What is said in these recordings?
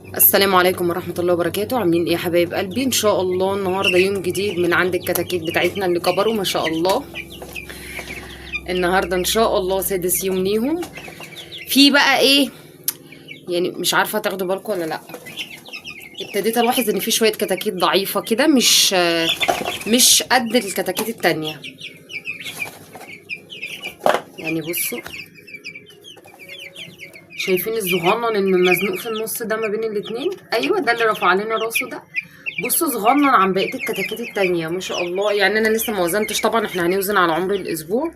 السلام عليكم ورحمة الله وبركاته. عاملين ايه يا حبايب قلبي؟ ان شاء الله النهاردة يوم جديد من عند الكتاكيت بتاعتنا اللي كبروا ما شاء الله. النهاردة ان شاء الله سادس يوم ليهم. في بقى ايه، يعني مش عارفة تاخدوا بالكم ولا لا. ابتديت الاحظ ان في شوية كتاكيت ضعيفة كده، مش قد الكتاكيت التانية. يعني بصوا، شايفين الصغنن اللي مزنوق في النص ده ما بين الاتنين؟ ايوه ده اللي رفع لنا راسه ده. بصوا صغنن عن بقيه الكتاكيت التانية ما شاء الله. يعني انا لسه ما وزنتش، طبعا احنا هنوزن على عمر الاسبوع،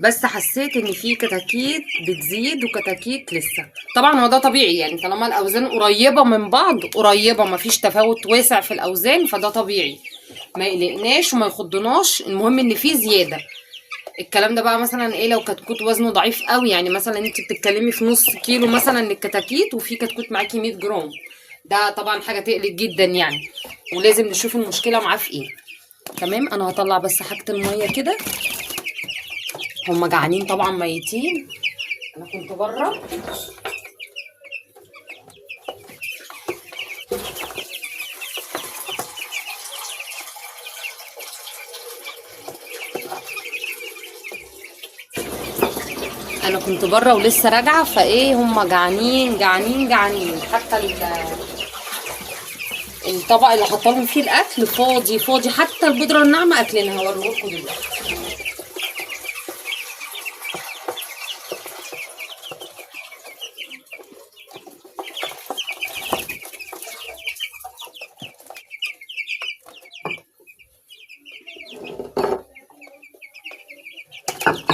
بس حسيت ان في كتاكيت بتزيد وكتاكيت لسه. طبعا هو ده طبيعي، يعني طالما الاوزان قريبه من بعض، قريبه ما فيش تفاوت واسع في الاوزان، فده طبيعي، ما يقلقناش وما يخضناش. المهم ان في زياده. الكلام ده بقى مثلا ايه لو كتكوت وزنه ضعيف قوي، يعني مثلا انت بتتكلمي في نص كيلو مثلا للكتاكيت، وفي كتكوت معاكي 100 جرام، ده طبعا حاجه تقلق جدا يعني، ولازم نشوف المشكله معاه في ايه. تمام، انا هطلع بس حاجه الميه كده. هم جعانين طبعا ميتين. انا كنت بره. ولسه راجعه، فايه هم جعانين جعانين جعانين. حتى الطبق اللي حاطه لهم فيه الاكل فاضي فاضي، حتى البودره الناعمه اكلينها. هوريهولكوا دلوقتي.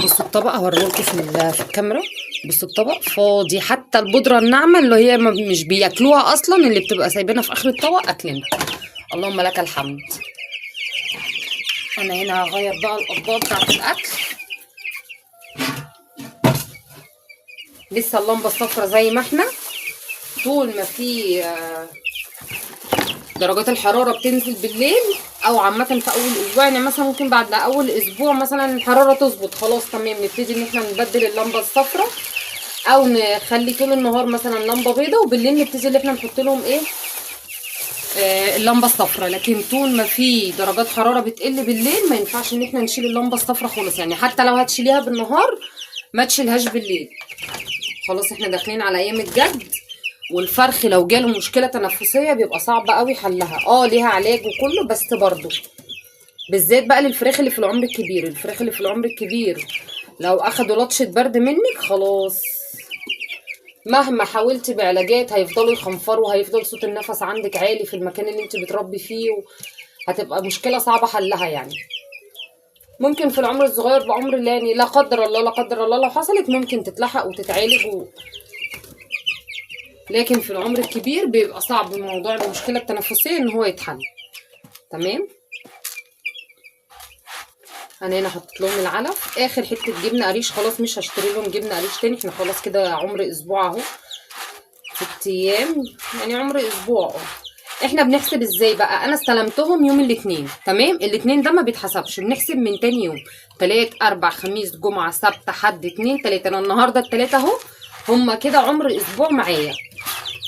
بصوا الطبق، هوريهولكوا في الكاميرا. بصوا الطبق فاضي، حتى البودره الناعمه اللي هي مش بياكلوها اصلا، اللي بتبقى سايبينها في اخر الطبق اكلينها. اللهم لك الحمد. انا هنا هغير بقى الاطباق بتاعت الاكل. لسه اللمبه الصفرا زي ما احنا. طول ما في درجات الحراره بتنزل بالليل، او عامه في اول اسبوع، يعني مثلا ممكن بعد اول اسبوع مثلا الحراره تظبط خلاص تمام، نبتدي ان احنا نبدل اللمبه الصفرا، او نخلي طول النهار مثلا لمبه بيضه، وبالليل نبتدي ان احنا نحط لهم ايه، اللمبه الصفراء. لكن طول ما في درجات حراره بتقل بالليل، ما ينفعش ان احنا نشيل اللمبه الصفراء خالص. يعني حتى لو هتشيليها بالنهار، ما تشيلهاش بالليل. خلاص احنا داخلين على ايام الجد، والفرخ لو جاله مشكله تنفسيه بيبقى صعب قوي حلها. ليها علاج وكله، بس برضه بالذات بقى للفراخ اللي في العمر الكبير. الفراخ اللي في العمر الكبير لو اخدوا لطشه برد منك خلاص، مهما حاولتي بعلاجات هيفضلوا يخنفروا، هيفضل صوت النفس عندك عالي في المكان اللي انت بتربي فيه، هتبقى مشكلة صعبة حلها يعني. ممكن في العمر الصغير بعمر الله، يعني لا قدر الله لا قدر الله لو حصلت، ممكن تتلحق وتتعالج لكن في العمر الكبير بيبقى صعب موضوع المشكلة التنفسية ان هو يتحل. تمام. انا هنا حطيت لهم العلف، اخر حته جبنه قريش، خلاص مش هشتري لهم جبنه قريش تاني. احنا خلاص كده عمر اسبوع اهو، 6 ايام، يعني عمر اسبوع. احنا بنحسب ازاي بقى؟ انا استلمتهم يوم الاثنين، تمام. الاثنين ده ما بيتحسبش، بنحسب من تاني يوم. تلات اربع خميس جمعه سبت حد اتنين تلاته، انا النهارده التلاته اهو. هما كده عمر اسبوع معايا،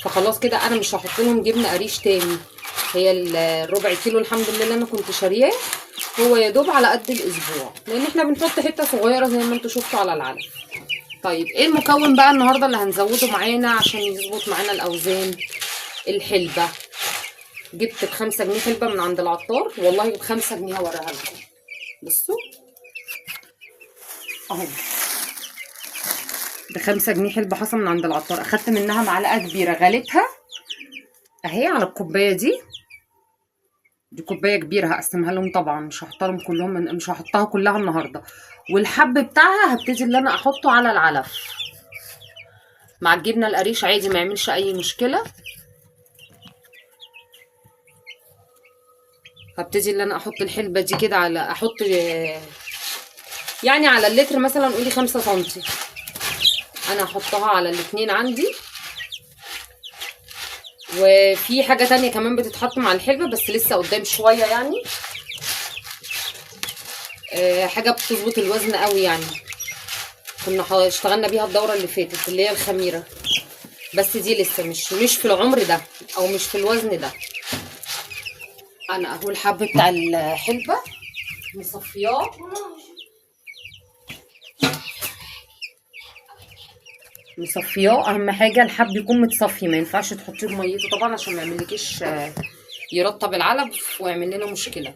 فخلاص كده انا مش هحط لهم جبنه قريش تاني. هي الربع كيلو الحمد لله اللي انا كنت شارياه، هو يا دوب على قد الاسبوع، لان احنا بنحط حته صغيره زي ما انتوا شفتوا على العلف. طيب ايه المكون بقى النهارده اللي هنزوده معانا عشان يظبط معانا الاوزان؟ الحلبه. جبت ب5 جنيه حلبه من عند العطار، والله ب5 جنيه هوريها لكم. بصوا اهو، ب5 جنيه حلبه حصى من عند العطار. اخدت منها معلقه كبيره، غليتها اهي على الكوبايه دي. دي كوبايه كبيره، هقسمها لهم طبعا، مش هحطها لهم كلهم، مش هحطها كلها النهارده. والحب بتاعها هبتدي اللي انا احطه على العلف مع الجبنه القريش عادي، ما يعملش اي مشكله. هبتدي اللي انا احط الحلبه دي كده، على احط يعني على اللتر مثلا قولي 5 سنتي، انا هحطها على الاتنين عندي. وفي حاجه تانية كمان بتتحط مع الحلبه، بس لسه قدام شويه يعني. حاجه بتظبط الوزن قوي يعني، كنا اشتغلنا بيها الدوره اللي فاتت، اللي هي الخميره. بس دي لسه مش في العمر ده او مش في الوزن ده. انا اهو الحب بتاع الحلبه مصفياه. اهم حاجه الحب يكون متصفي، ما ينفعش تحطيه بميته طبعا عشان ما يعملكيش يرطب العلب ويعمل لنا مشكله.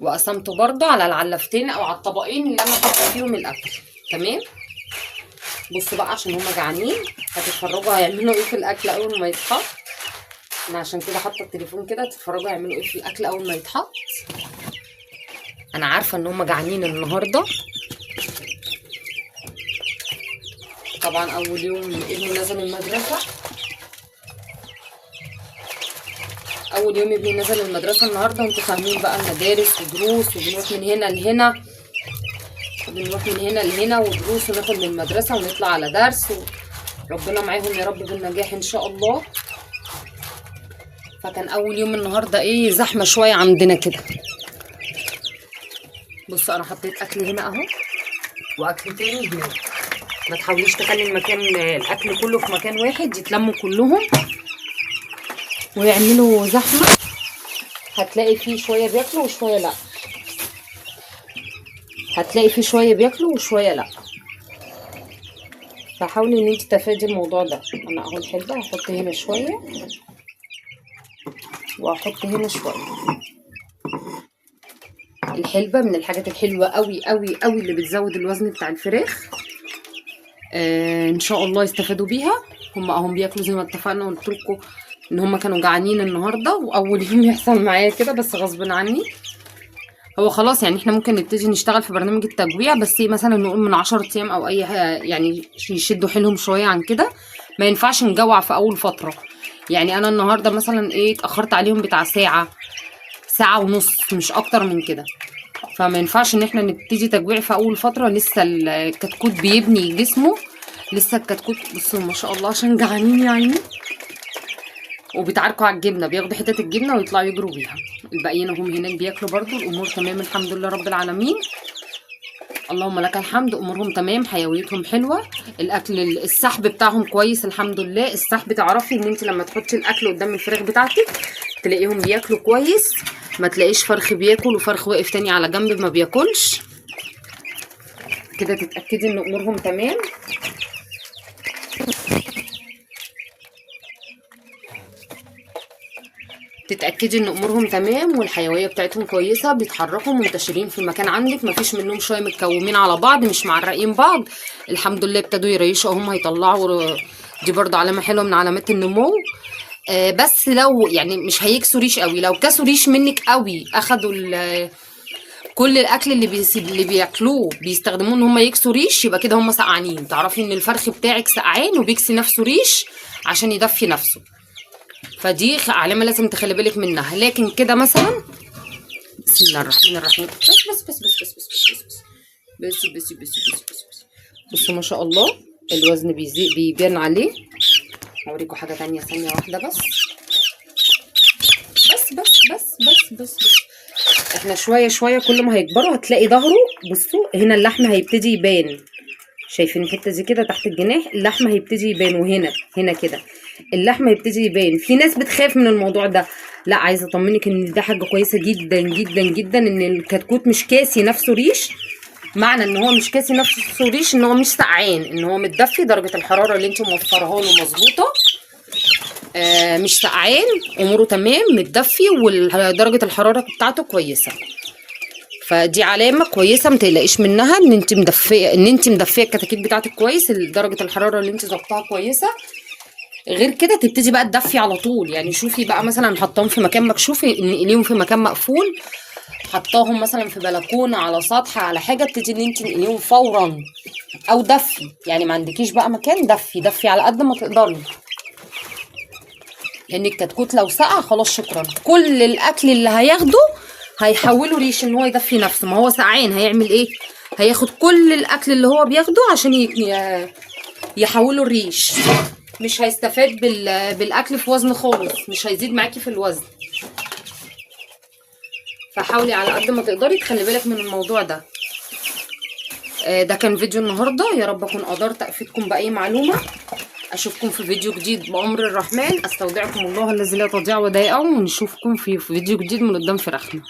وقسمته برضو على العلفتين او على الطبقين اللي انا حاطه فيهم الاكل. تمام. بصوا بقى عشان هما جعانين هتتفرجوا هيعملوا ايه في الاكل اول ما يتحط. انا عشان كده حاطه التليفون كده تتفرجوا هيعملوا ايه في الاكل اول ما يتحط. انا عارفه ان هما جعانين النهارده. طبعا اول يوم ابني نزل المدرسه، النهارده وانتوا فاهمين بقى المدارس ودروس، وبنروح من هنا لهنا ودروس، وناخد من المدرسه ونطلع على درس، وربنا معاهم يا رب بالنجاح ان شاء الله. فكان اول يوم النهارده ايه زحمه شويه عندنا كده. بصوا انا حطيت اكل هنا اهو واكل تاني هنا. ما تحاوليش تخلي المكان الاكل كله في مكان واحد، يتلموا كلهم ويعملوا زحمه. هتلاقي فيه شويه بياكلوا وشويه لا، فحاولي ان انت تفادي الموضوع ده. انا اهو الحلبه هحط هنا شويه واحط هنا شويه. الحلبه من الحاجات الحلوه قوي قوي قوي اللي بتزود الوزن بتاع الفراخ. ان شاء الله يستفادوا بيها. هم اهم بياكلوا زي ما اتفقنا، قلت لكم ان هم كانوا جعانين النهارده، واول يوم يحصل معايا كده بس غصب عني. هو خلاص يعني احنا ممكن نبتدي نشتغل في برنامج التجويع، بس مثلا نقول من 10 ايام او اي يعني يشدوا حيلهم شويه عن كده. ما ينفعش نجوع في اول فتره. يعني انا النهارده مثلا اتاخرت عليهم بتاع ساعه ونص مش اكتر من كده. فما ينفعش ان احنا نبتدي تجويع في اول فتره، لسه الكتكوت بيبني جسمه. لسه الكتكوت بصوا ما شاء الله عشان جعانين يعني، وبيتعاركوا على الجبنه، بياخدوا حته الجبنه ويطلعوا يجروا بيها. الباقيين هم هناك بياكلوا برضو. الامور تمام الحمد لله رب العالمين. اللهم لك الحمد. امورهم تمام، حيويتهم حلوه. الاكل السحب بتاعهم كويس الحمد لله. السحب تعرفي ان انت لما تحطي الاكل قدام الفراخ بتاعتك تلاقيهم بياكلوا كويس، ما تلاقيش فرخ بياكل وفرخ واقف تاني على جنب ما بياكلش. كده تتاكدي ان امورهم تمام. والحيويه بتاعتهم كويسه، بيتحركوا منتشرين في المكان عندك، مفيش منهم شويه متكومين على بعض مش معرقين بعض. الحمد لله ابتدوا يريشوا، هم هيطلعوا. دي برضو علامه حلوه من علامات النمو. بس لو يعني مش هيكسوا ريش قوي، لو كسوا ريش منك قوي اخدوا كل الاكل اللي بياكلوه بيستخدموه ان هم يكسوا ريش، يبقى كده هم سقعانين. تعرفي ان الفرخ بتاعك سقعان وبيكسي نفسه ريش عشان يدفي نفسه. فدي علامه لازم تخلي بالك منها. لكن كده مثلا بسم الله الرحمن الرحيم. بس بصوا ما شاء الله الوزن بيبان عليه. هوريكم حاجه تانية ثانيه واحده بس. بس احنا شويه شويه كل ما هيكبروا هتلاقي ظهره. بصوا هنا اللحم هيبتدي يبان، شايفين الحته دي كده تحت الجناح اللحم هيبتدي يبان، وهنا كده اللحم هيبتدي يبان. في ناس بتخاف من الموضوع ده، لا عايزه اطمنك ان ده حاجه كويسه جدا جدا جدا، ان الكتكوت مش كاسي نفسه ريش. معنى ان هو مش كاسي نفسه ريش ان هو مش سقعان، ان هو متدفي، درجه الحراره اللي انت موفرها له مظبوطه. مش سقعان، اموره تمام، متدفي، ودرجه الحراره بتاعته كويسه. فدي علامه كويسه ما تقلقيش منها، ان انت مدفيه الكتاكيت بتاعتك كويس، درجه الحراره اللي انت ظبطها كويسه. غير كده تبتدي بقى تدفي على طول. يعني شوفي بقى مثلا حطاهم في مكان مكشوف، نقليهم في مكان مقفول، حطاهم مثلا في بلكونه على سطح على حاجه، تبتدي ان انت تنقليهم فورا. او دفي، يعني ما عندكيش بقى مكان، دفي على قد ما تقدري، لان الكتكوت لو سقع خلاص شكرا، كل الاكل اللي هياخده هيحوله ريش ان هو يدفي نفسه. ما هو سقعان هيعمل ايه؟ هياخد كل الاكل اللي هو بياخده عشان يحوله الريش. مش هيستفاد بالاكل في وزن خالص، مش هيزيد معاكي في الوزن. فحاولي على قد ما تقدري تخلي بالك من الموضوع ده. ده كان فيديو النهارده، يا رب اكون قدرت افيدكم باي معلومه. اشوفكم في فيديو جديد بأمر الرحمن. استودعكم الله الذي لا تضيع ودائعه، ونشوفكم في فيديو جديد من قدام فراخنا.